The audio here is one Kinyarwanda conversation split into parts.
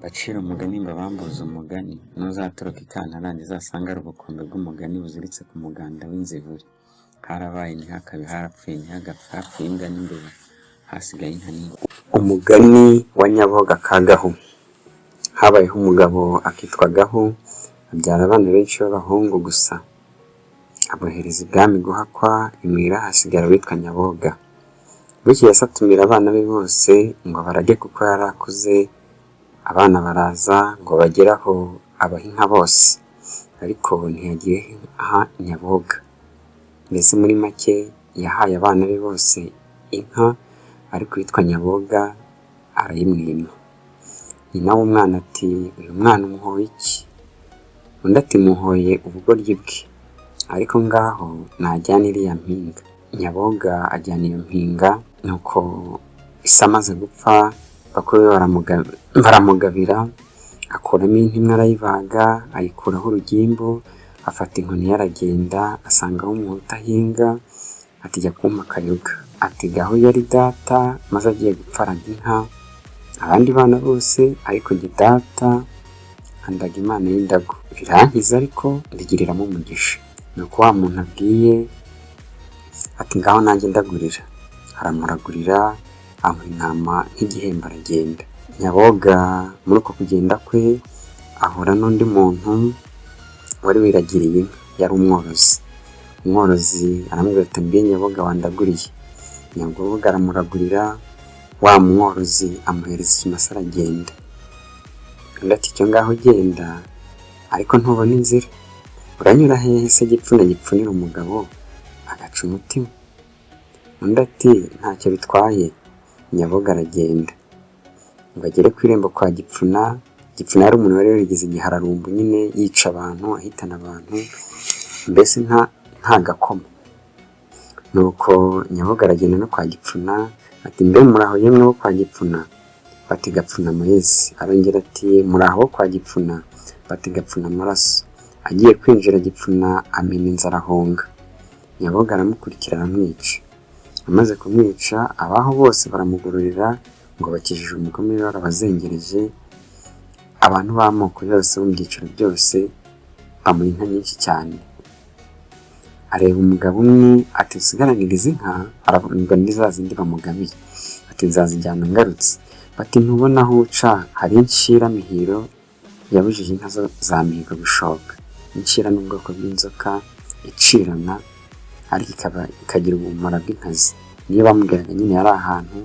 Bacira umugani mbabambuza umugani, ntuzatoroka ikantarange uzasanga ari ubukombe bw'umugani buziritse ku muganda w'inzivuri. Harabaye ntihakabe, harapfuye ntihagapfe, hapfuye imbwa n'imbeba, hasigaye inka n'ingurube. Umugani wa Nyaboga ka Gahu. Habayeho umugabo akitwa Gahu, abyara abana benshi b'abahungu gusa, abohereza ibwami guhakwa, imwira hasigara witwa Nyaboga. Bukeye asatumira abana be bose ngo barage kuko yari akuze. Abana baraza ngo bagere aho abaha inka bose, ariko ntiyagiye aha Nyaboga. Mbese muri make yahaye abana be bose inka, ariko yitwa Nyaboga arayimwima. Nyina w'umwana ati uyu mwana umuhoye iki? Undi ati muhoye ubugoryi bwe, ariko ngaho najyana iriya mpinga. Nyaboga ajyana iyo mpinga, nuko ise amaze gupfa bakuru be baramugabira, akuramo inka imwe arayibaga, ayikuraho urugimbu, afata inkoni ye aragenda, asangaho umuntu utahinga, ati jya kumpa akayoga. Ati Gahu yari data, maze agiye gupfa araga inka abandi bana bose, ariko jye data andaga imana y'indago, birankiza ariko mbigiriramo umugisha. Nuko wa muntu abwiye ati ngaho nanjye ndagurira. Aramuragurira, amuha intama nk'igihembo aragenda. Nyaboga muri uko kugenda kwe ahura n'undi muntu wari wiragiriye inka, yari umworozi. Umworozi aramubwira ati mbiye Nyaboga wandaguriye. Nyaboga aramuragurira, wa mworozi amuhereza ikimasa aragenda. Undi ati cyo ngaho genda, ariko ntubona inzira, uranyura hehe se gipfuna gipfunira umugabo agaca umutima? Undi ati ntacyo bitwaye. Nyaboga aragenda ngo agere ku irembo kwa Gipfuna. Gipfuna yari umuntu wari warigize igihararumbu nyine, yica abantu, ahitana abantu, mbese nta gakoma. Nuko Nyaboga aragenda no kwa Gipfuna, ati mbe muraho yemwe bo kwa Gipfuna? Bati Gapfuna amahezi. Arongera ati muraho kwa Gipfuna? Bati Gapfuna amaraso. Agiye kwinjira Gipfuna amena inzara ahonga. Nyaboga aramukurikira aramwica. Amaze kumwica abaho bose baramugororera ngo bakijije umugome we warabazengereje. Abantu b'amoko yose bo mu byiciro byose bamuha inka nyinshi cyane. Areba umugabo umwe ati usigaranire izi nka, arabona ni za zindi bamugabiye. Ati nzazijyana ngarutse. Bati ntubona aho uca hari inshiramihiro yabujije inka zo za mihigo gushoka. Inshira ni ubwoko bw'inzoka icirana, ariko ikagira ubumara bw'inkazi. Niyo bamubwiraga nyine yari ahantu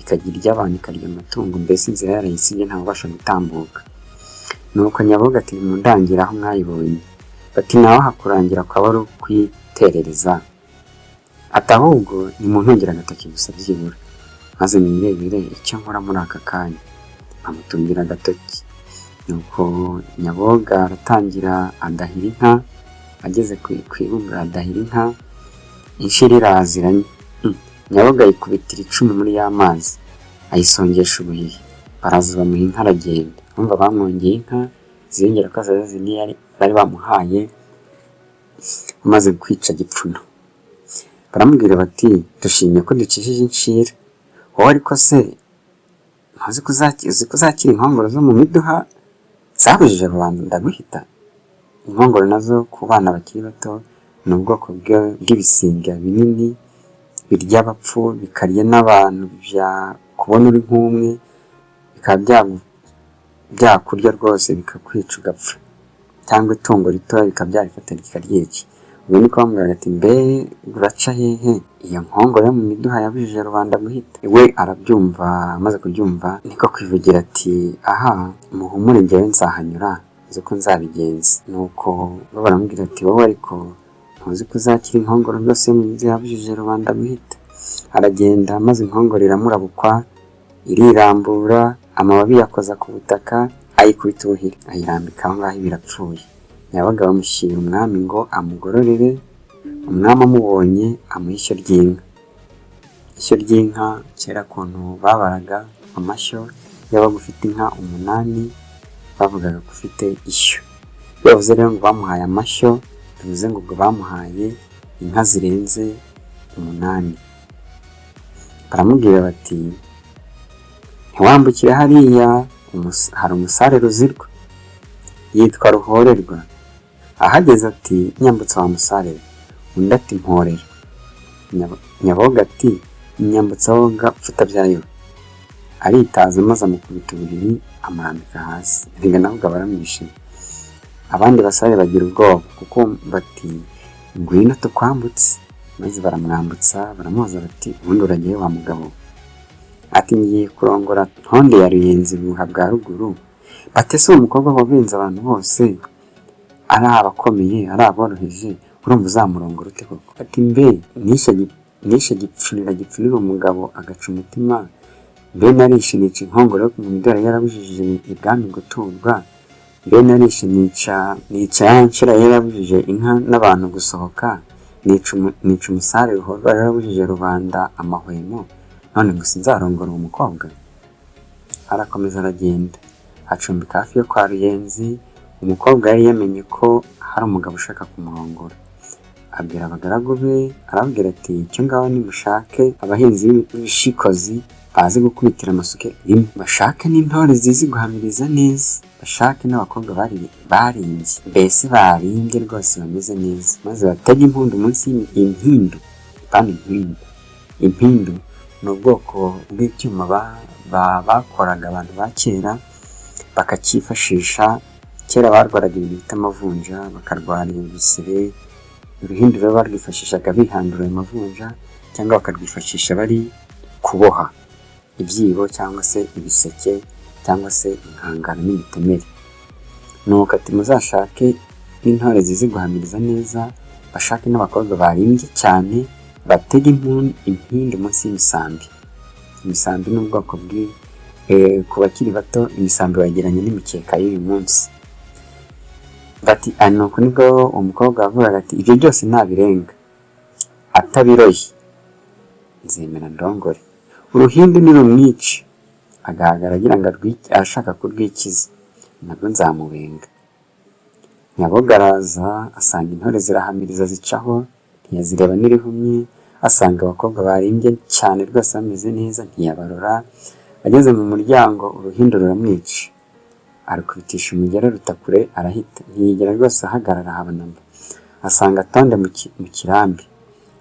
ikagira iry'abantu ikarya amatungo, mbese inzira yarayisibye ntawubasha gutambuka. Nuko Nyaboga ati nimundangira aho mwayibonye. Bati naho hakurangira kwaba ari ukwiterereza? Ati ahubwo nimuntungire agatoki gusa byibura, maze nirebere icyo nkora muri aka kanya. Bamutungira agatoki. Nuko Nyaboga aratangira adahira inka. Ageze ku ibumbiro adahira inka, inshira iraziranye. Nyaboga ayikubitira icumu muri y'amazi, ayisongesha ubuhihi. Baraza bamuha inka aragenda. Bumva bamwongeye inka ziyongera ko zazindi bari bamuhaye amaze kwica Gipfuna. Baramubwira bati dushimye ko ducishije inshira, wowe ariko se ntuzi ko uzakira inkongoro zo mu miduha zabujije rubanda ndaguhita? Inkongoro nazo ku bana bakiri bato ni ubwoko bw'ibisiga binini birya abapfu, bikarya n'abantu, kubona uri nk'umwe bikaba byakurya rwose bikakwica ugapfa, cyangwa itungo ritoya bikaba byarifata rikaryica. Ubwo niko bamubwiraga ati mbe uraca hehe? Iyo nkongoro yo mu miduha yabujije rubanda guhita. We arabyumva, amaze kubyumva niko kwivugira ati aha muhumure njyewe nzahanyura, nzi ko nzabigenza. Nuko bo baramubwira ati wowe ariko ntuzi ko uzakira inkongoro zose yo mu miduha yabujije rubanda guhita? Aragenda maze inkongoro iramurabukwa, irirambura, amababi yakoza ku butaka, ayikubita ubuhiri, ayirambika aho ngaho birapfuye. Nyaboga bamushyira umwami ngo amugororere. Umwami amubonye amuha ishyo ry'inka. Ishyo ry'inka kera kuntu babaraga amashyo, yabaga ufite inka 8 bavugaga ko ufite ishyo. Bavuze rero ngo bamuhaye amashyo, bivuze ngo ubwo bamuhaye inka zirenze 8. Baramubwira bati ntiwambukire hariya hari umusare Ruzirwa yitwa Ruhorerwa, ahageze ati nyambutsa wa musare, undi ati mporera. Nyaboga ati nyambutsa woga mfuta byayo, aritaza maze amukubita uburiri amurambika hasi. Erega navuga baramwishima. Abandi basare bagira ubwoba kuko bati ngwino tukwambutse, maze baramwambutsa baramubaza bati ubundi uragiye wa mugabo? Ati ngiye kurongora Ntonde ya Ruyenzi buha bwa ruguru. Bati se umukobwa wabenze abantu bose, ari abakomeye ari aboroheje, urumva uzamurongora ute koko? Ati mbe nishe gipfunira umugabo agaca umutima, mbe narishe nica inkongoro yo mu midora yarabujije ibwami guturwa, mbe narishe nica yanshira yarabujije inka n'abantu gusohoka, nica umusare Ruhorwa yarabujije rubanda amahwemo, none ngo sinzarongora uwo mukobwa? Arakomeza aragenda acumbika hafi yo kwa Ruyenzi. Umukobwa yari yamenye ko hari umugabo ushaka kumurongora, abwira abagaragu be arabwira ati icyo ngaho nimushake abahinzi b'ibishikozi bazi gukubitira amasuke rimwe, bashake n'intore zizi guhamiriza neza, bashake n'abakobwa barimbye, mbese barimbye rwose bameze neza, maze batege impundu munsi y'impindu. Kandi impindu ni ubwoko bw'icyuma bakoraga abantu ba kera bakacyifashisha. Kera barwaraga ibintu bita amavunja, bakarwara ibisebe, uruhindu rero barwifashishaga bihandura ayo mavunja, cyangwa bakarwifashisha bari kuboha ibyibo cyangwa se ibiseke cyangwa se inkangara n'imitemeri. Nuko ati muzashake n'intore zizi guhamiriza neza, bashake n'abakobwa barimbye cyane, batege impindu munsi y'imisambi. Imisambi ni ubwoko ku bakiri bato imisambi wageranye n'imikeka y'uyu munsi. Bati nuko nibwo umukobwa avuga ati ibyo byose nabirenga atabiroye nzemera ndongore. Uruhindu nirumwica agahagarara agira ngo ashaka kurwikiza, nabwo nzamubenga. Nyaboga araza asanga intore zirahamiriza zicaho, ntiyazireba n'irihumye, asanga abakobwa barimbye cyane rwose bameze neza, ntiyabarora. Ageze mu muryango uruhindu ruramwica, arukubitisha umugera rutakure arahita, ntiyigera rwose ahagarara habanamba. Asanga Tonde mu kirambi,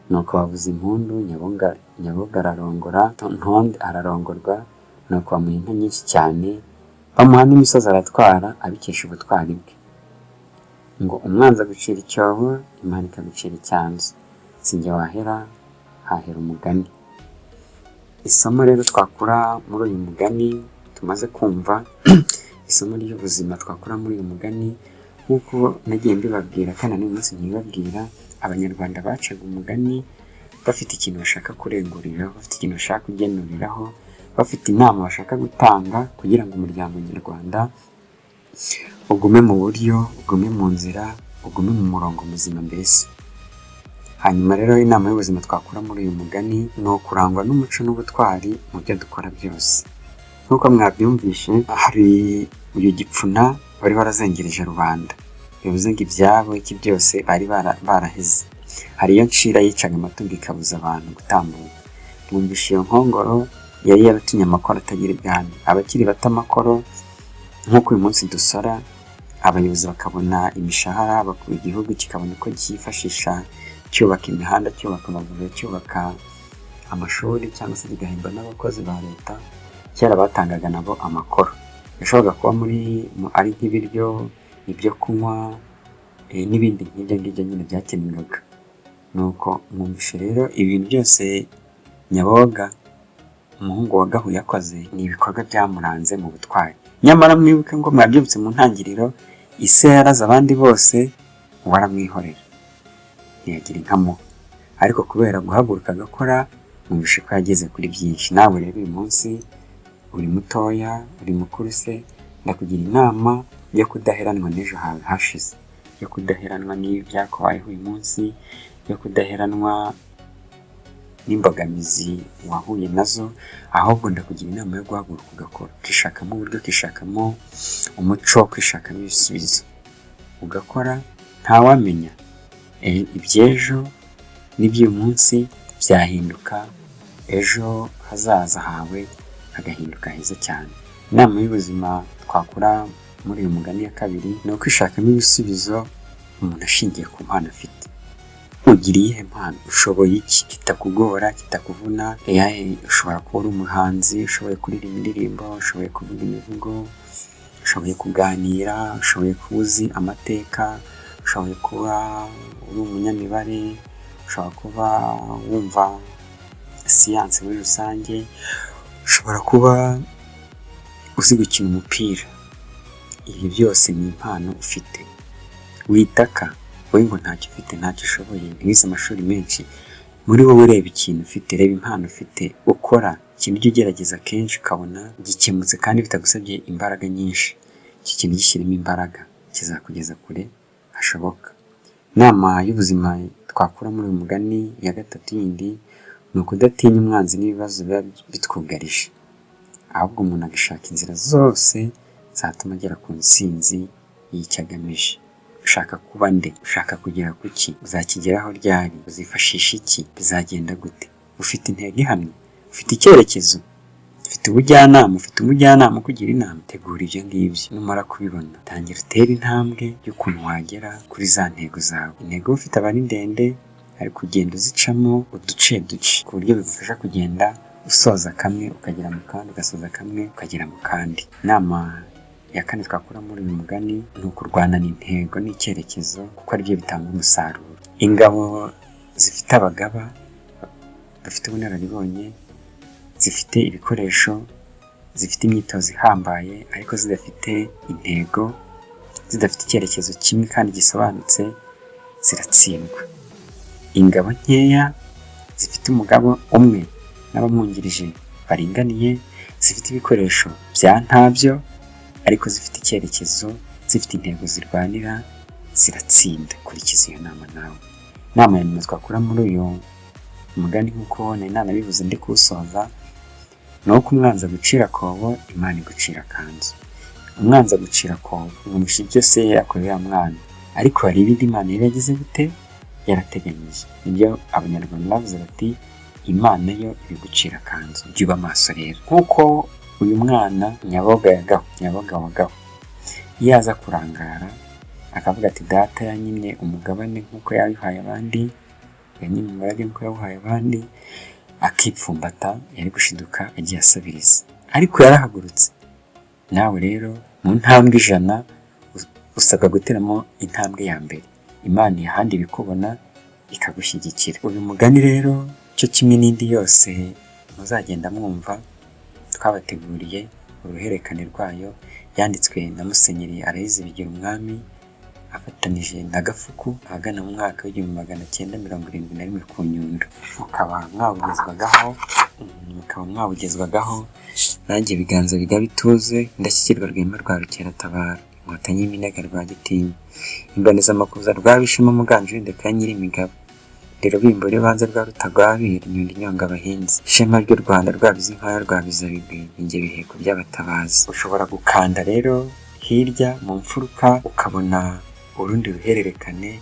nuko bavuza impundu. Nyaboga ararongora, Ntonde ararongorwa, nuko bamuha inka nyinshi cyane, bamuha n'imisozi aratwara abikesha ubutwari bwe. Ngo umwanzi agucira icyobo, Imana ikagucira icyanzu, sinjye wahera hahera umugani. Isomo rero twakura muri uyu mugani tumaze kumva, isomo ry'ubuzima twakura muri uyu mugani, nk'uko nagiye mbibabwira kandi n'uyu munsi nkibabwira, abanyarwanda bacaga umugani bafite ikintu bashaka kurenguriraho, bafite ikintu bashaka kugenuriraho, bafite inama bashaka gutanga kugira ngo umuryango nyarwanda ugume mu buryo, ugume mu nzira, ugume mu murongo muzima mbese. Hanyuma rero inama y'ubuzima twakura muri uyu mugani ni ukurangwa n'umuco n'ubutwari mu byo dukora byose. Nk'uko mwabyumvishe, hari uyu gipfuna wari warazengereje rubanda, bivuze ngo ibyabo iki byose bari baraheze. Hari iyo ncira yicaga amatungo ikabuza abantu gutambuka. Mwumvishe iyo nkongoro yari yaratumye amakoro atagira ibwami. Abakiri bato amakoro nk'uko uyu munsi dusora, abayobozi bakabona imishahara, igihugu kikabona uko cyifashisha cyubaka imihanda, cyubaka amavuriro, cyubaka amashuri, cyangwa se kigahemba n'abakozi ba leta. Kera batangaga nabo amakoro, yashoboraga kuba ari nk'ibiryo, ibyo kunywa n'ibindi nk'ibyo ngibyo nyine byakenerwaga. Nuko mwumvishe rero ibintu byose Nyaboga umuhungu wa Gahu yakoze ni ibikorwa byamuranze mu butwari. Nyamara mwibuke ngo mwabyumvise mu ntangiriro, ise yaraze abandi bose waramwihorera, ntiyagira inkamo, ariko kubera guhaguruka agakora mwumvishe ko yageze kuri byinshi. Nawe rero uyu munsi uri mutoya, uri mukuru se, ndakugira inama yo kudaheranwa n'ejo hawe hashize, yo kudaheranwa n'ibyakubayeho uyu munsi, yo kudaheranwa n'imbogamizi wahuye nazo, ahubwo ndakugira inama yo guhaguruka ugakora, ukishakamo uburyo, ukishakamo umuco, ukishakamo ibisubizo, ugakora. Ntawamenya iby'ejo n'iby'uyu munsi byahinduka, ejo hazaza hawe hagahinduka heza cyane. Inama y'ubuzima twakura muri uyu mugani ya kabiri ni ukwishakamo ibisubizo umuntu ashingiye ku mpano afite. Ugira iyihe mpano? Ushoboye iki kitakugora, kitakuvuna? Ushobora kuba uri umuhanzi, ushoboye kuririmba indirimbo, ushoboye kuvuga imivugo, ushoboye kuganira, ushoboye kuba uzi amateka, ushoboye kuba uri umunyamibare, ushobora kuba wumva siyansi muri rusange, ushobora kuba uzi gukina umupira. Ibi byose ni impano ufite. Witaka wowe ngo ntacyo ufite, ntacyo ushoboye, ntiwize amashuri menshi. Muri wowe ureba ikintu ufite, reba impano ufite, ukora ikintu ujya ugerageza kenshi ukabona gikemutse kandi bitagusabye imbaraga nyinshi. Iki kintu gishyiremo imbaraga kizakugeza kure hashoboka. Inama y'ubuzima twakura muri uyu mugani ya gatatu yindi ni ukudatinya umwanzi n'ibibazo biba bitwugarije, ahubwo umuntu agashaka inzira zose zatuma agera ku ntsinzi y'icyo agamije. Ushaka kuba nde? Ushaka kugera ku ki? Uzakigeraho ryari? Uzifashisha iki? Bizagenda gute? Ufite intego ihamye? Ufite icyerekezo? Ufite ubujyanama? Ufite umujyanama ukugira inama? Tegura ibyo ngibyo. Numara kubibona, tangira utere intambwe y'ukuntu wagera kuri za ntego zawe. Intego ufite aba ari ndende, ariko ugenda uzicamo uduce ku buryo bigufasha kugenda usoza kamwe ukagera mu kandi, ugasoza kamwe ukagera mu kandi. Inama ya kane twakura muri uyu mugani ni ukurwanana intego n'icyerekezo, kuko aribyo bitanga umusaruro. Ingabo zifite abagaba bafite ubunararibonye, zifite ibikoresho, zifite imyitozo ihambaye, ariko zidafite intego, zidafite icyerekezo kimwe kandi gisobanutse, ziratsindwa. Ingabo nkeya zifite umugabo umwe n'abamwungirije baringaniye, zifite ibikoresho bya ntabyo, ariko zifite icyerekezo, zifite intego zirwanira, ziratsinda. Kurikiza iyo nama nawe. Inama ya nyuma twakura muri uyu mugani nk'uko nari nanabivuze ndi kuwusoza, ni uko umwanzi agucira akobo, Imana igucira akanzu. Umwanzi agucira akobo, umusha ibyo se yakorera mwana, ariko hari ibindi Imana yari yagize gute? Yarateganyije. Nibyo Abanyarwanda bavuze bati Imana yo ibigucira akanzu. Jya uba maso rero. Nk'uko uyu mwana Nyaboga ya Gahu, Nyaboga wa Gahu, yaza kurangara akavuga ati data yanyimye umugabane nk'uko yabihaye abandi, yanyimye umurage nk'uko yawuhaye abandi, akipfumbata, yari gushiduka agiye asabiriza. Ariko yarahagurutse. Nawe rero mu ntambwe 100 usabwa guteramo intambwe ya mbere. Imana yahandi ibikubona ikagushyigikira. Uyu mugani rero cyo kimwe n'indi yose muzagenda mwumva, twabateguriye uruhererekane rwayo, yanditswe na Musenyeri Aloyize Bigirumwami afatanije na Gafuku ahagana mu mwaka w'1971 ku Nyundo. Mukaba mwawugezwagaho nanjye Biganza Biga Bituze, Ndashyikirwa Rwema rwa Rukeratabara, Inkotanyi y'Iminega rwa Gitinya, Imbonezamakuza rwa Bishima Muganje w'Indeka ya Nyirimigabo, rero bimbore banze rwa Rutagwabira, Inyundo inyonga abahinzi, Ishema ry'u Rwanda rwabize inkaya rwabiza bigwi, Inge biheko by'abatabazi. Ushobora gukanda rero hirya mu mfuruka ukabona urundi ruhererekane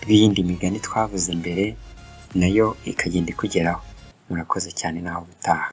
rw'iyindi migani twavuze mbere, nayo ikagenda ikugeraho. Murakoze cyane naho ubutaha.